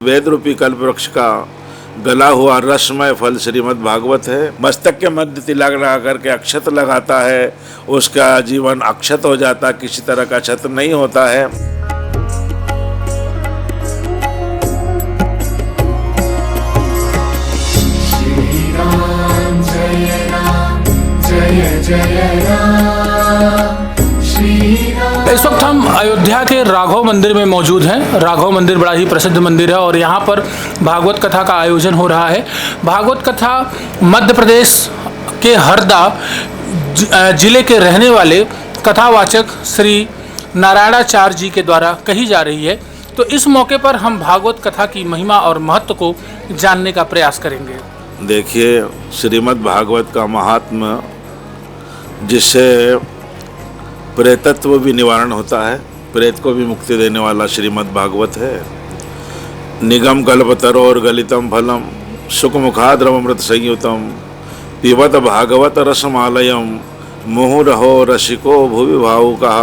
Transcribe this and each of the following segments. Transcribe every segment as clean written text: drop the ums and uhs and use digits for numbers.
वेद रूपी कल्प वृक्ष का गला हुआ रसमय फल श्रीमद् भागवत है। मस्तक के मध्य तिलक लगा करके अक्षत लगाता है, उसका जीवन अक्षत हो जाता, किसी तरह का क्षत नहीं होता है। श्री राम जय राम जय जय राम श्री राम। इस वक्त हम अयोध्या के राघव मंदिर में मौजूद हैं। राघव मंदिर बड़ा ही प्रसिद्ध मंदिर है और यहाँ पर भागवत कथा का आयोजन हो रहा है। भागवत कथा मध्य प्रदेश के हरदा जिले के रहने वाले कथावाचक श्री नारायणाचार्य जी के द्वारा कही जा रही है। तो इस मौके पर हम भागवत कथा की महिमा और महत्व को जानने का प्रयास करेंगे। देखिए, श्रीमद् भागवत का महात्म्य, जिससे प्रेतत्व भी निवारण होता है, प्रेत को भी मुक्ति देने वाला श्रीमद् भागवत है। निगम कल्पतरोर गलितम फलम सुखमुखाद्रवमृत संयुतम पिबत भागवत रसमालयम मुहुरहो रसिको भुवि भावुकः।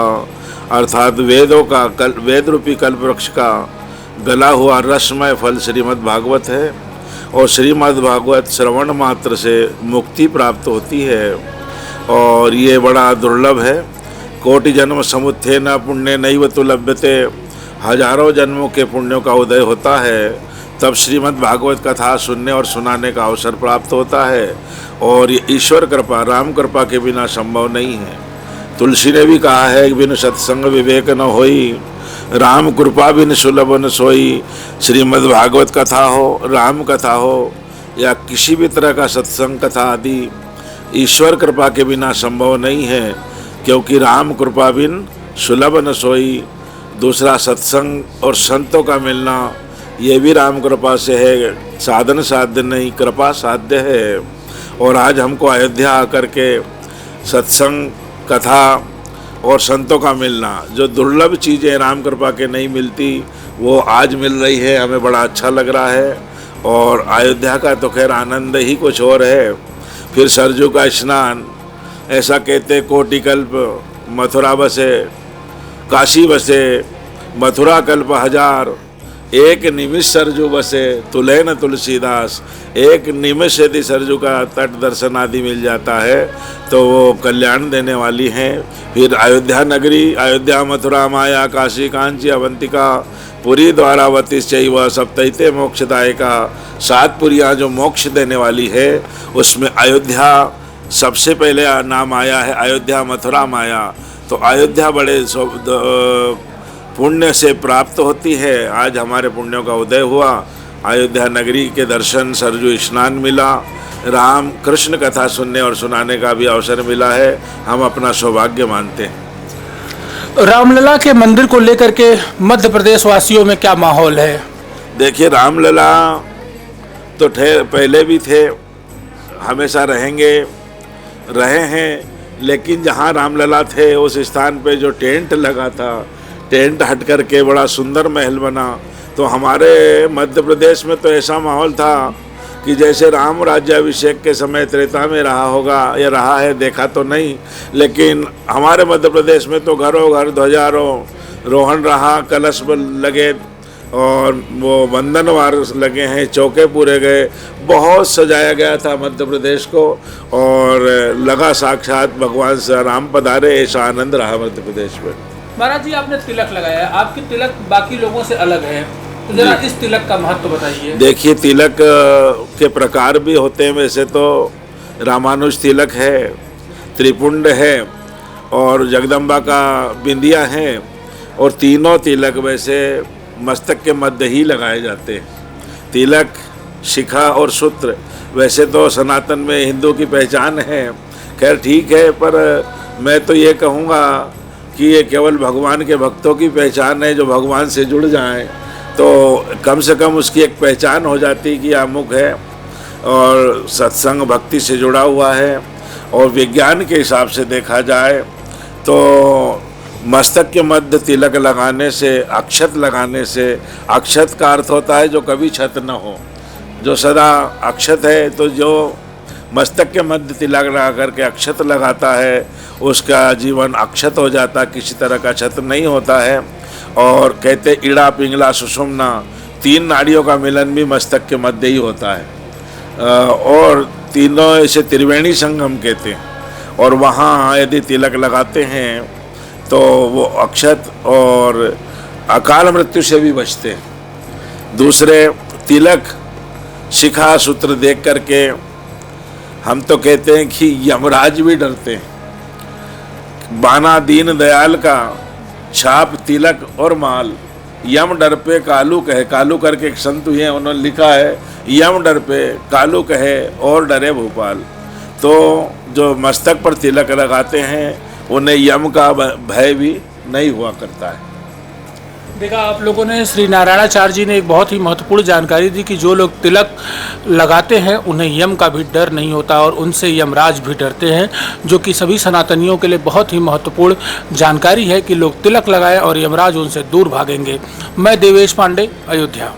अर्थात वेद रूपी कल्प वृक्ष का गला हुआ रसमय फल श्रीमद् भागवत है और श्रीमद् भागवत श्रवण मात्र से मुक्ति प्राप्त होती है और ये बड़ा दुर्लभ है। कोटि जन्म समुत्थेन पुण्य नैव तु लभ्यते। हजारों जन्मों के पुण्यों का उदय होता है, तब श्रीमद् भागवत कथा सुनने और सुनाने का अवसर प्राप्त होता है और ये ईश्वर कृपा, राम कृपा के बिना संभव नहीं है। तुलसी ने भी कहा है कि बिनु सत्संग विवेक न होई, राम कृपा बिन सुलभ न सोई। श्रीमद् भागवत कथा हो, राम कथा हो या किसी भी तरह का सत्संग कथा आदि ईश्वर कृपा के बिना संभव नहीं है, क्योंकि राम कृपा बिन सुलभ न सोई। दूसरा, सत्संग और संतों का मिलना ये भी राम कृपा से है, साधन साध्य नहीं, कृपा साध्य है। और आज हमको अयोध्या आकर के सत्संग, कथा और संतों का मिलना, जो दुर्लभ चीज़ें राम कृपा के नहीं मिलती, वो आज मिल रही है। हमें बड़ा अच्छा लग रहा है और अयोध्या का तो खैर आनंद ही कुछ और है। फिर सरजू का स्नान, ऐसा कहते कोटि कल्प मथुरा बसे, काशी बसे, मथुरा कल्प हजार, एक निमिष सरजू बसे तुले न तुलसीदास। एक निमिष यदि सरजू का तट दर्शन आदि मिल जाता है तो वो कल्याण देने वाली हैं। फिर अयोध्या नगरी, अयोध्या मथुरा माया काशी कांची अवंतिका पुरी द्वारावती चैव सप्तैते मोक्षदायिका। 7 पुरियाँ जो मोक्ष देने वाली है, उसमें अयोध्या सबसे पहले नाम आया है, अयोध्या मथुरा माया। तो अयोध्या बड़े पुण्य से प्राप्त होती है। आज हमारे पुण्यों का उदय हुआ, अयोध्या नगरी के दर्शन, सरजू स्नान मिला, राम कृष्ण कथा सुनने और सुनाने का भी अवसर मिला है। हम अपना सौभाग्य मानते हैं। रामलला के मंदिर को लेकर के मध्य प्रदेश वासियों में क्या माहौल है? देखिए, रामलला तो पहले भी थे, हमेशा रहेंगे, रहे हैं, लेकिन जहाँ रामलला थे उस स्थान पे जो टेंट लगा था, टेंट हट कर के बड़ा सुंदर महल बना। तो हमारे मध्य प्रदेश में तो ऐसा माहौल था कि जैसे राम राज्याभिषेक के समय त्रेता में रहा होगा या रहा है, देखा तो नहीं, लेकिन हमारे मध्य प्रदेश में तो घरों घर ध्वजारोहण रहा, कलश लगे और वो वंदनवार लगे हैं, चौके पूरे गए, बहुत सजाया गया था मध्य प्रदेश को और लगा साक्षात भगवान श्री राम पधारे, ऐसा आनंद रहा मध्य प्रदेश में। महाराज जी, आपने तिलक लगाया है, आपकी तिलक बाकी लोगों से अलग है, तो जरा इस तिलक का महत्व बताइए। देखिए, तिलक के प्रकार भी होते हैं। वैसे तो रामानुज तिलक है, त्रिपुंड है और जगदम्बा का बिंदिया है और तीनों तिलक वैसे मस्तक के मध्य ही लगाए जाते हैं। तिलक, शिखा और सूत्र वैसे तो सनातन में हिंदू की पहचान है, खैर ठीक है, पर मैं तो ये कहूँगा कि ये केवल भगवान के भक्तों की पहचान है। जो भगवान से जुड़ जाएं तो कम से कम उसकी एक पहचान हो जाती कि अमुक है और सत्संग भक्ति से जुड़ा हुआ है। और विज्ञान के हिसाब से देखा जाए तो मस्तक के मध्य तिलक लगाने से, अक्षत लगाने से, अक्षत का अर्थ होता है जो कभी क्षत न हो, जो सदा अक्षत है। तो जो मस्तक के मध्य तिलक लगा करके अक्षत लगाता है उसका जीवन अक्षत हो जाता, किसी तरह का क्षत नहीं होता है। और कहते इड़ा पिंगला सुषुम्ना तीन नाड़ियों का मिलन भी मस्तक के मध्य ही होता है और तीनों इसे त्रिवेणी संगम कहते हैं। और वहाँ यदि तिलक लगाते हैं तो वो अक्षत और अकाल मृत्यु से भी बचते हैं। दूसरे, तिलक शिखा सूत्र देख करके हम तो कहते हैं कि यमराज भी डरते हैं। बाना दीन दयाल का छाप तिलक और माल, यम डर पे कालू कहे। कालू करके एक संत हुए हैं, उन्होंने लिखा है यम डर पे कालू कहे और डरे भोपाल। तो जो मस्तक पर तिलक लगाते हैं उन्हें यम का भय भी नहीं हुआ करता है। देखा आप लोगों ने, श्री नारायणाचार्य जी ने एक बहुत ही महत्वपूर्ण जानकारी दी कि जो लोग तिलक लगाते हैं उन्हें यम का भी डर नहीं होता और उनसे यमराज भी डरते हैं, जो कि सभी सनातनियों के लिए बहुत ही महत्वपूर्ण जानकारी है कि लोग तिलक लगाएं और यमराज उनसे दूर भागेंगे। मैं देवेश पांडे, अयोध्या।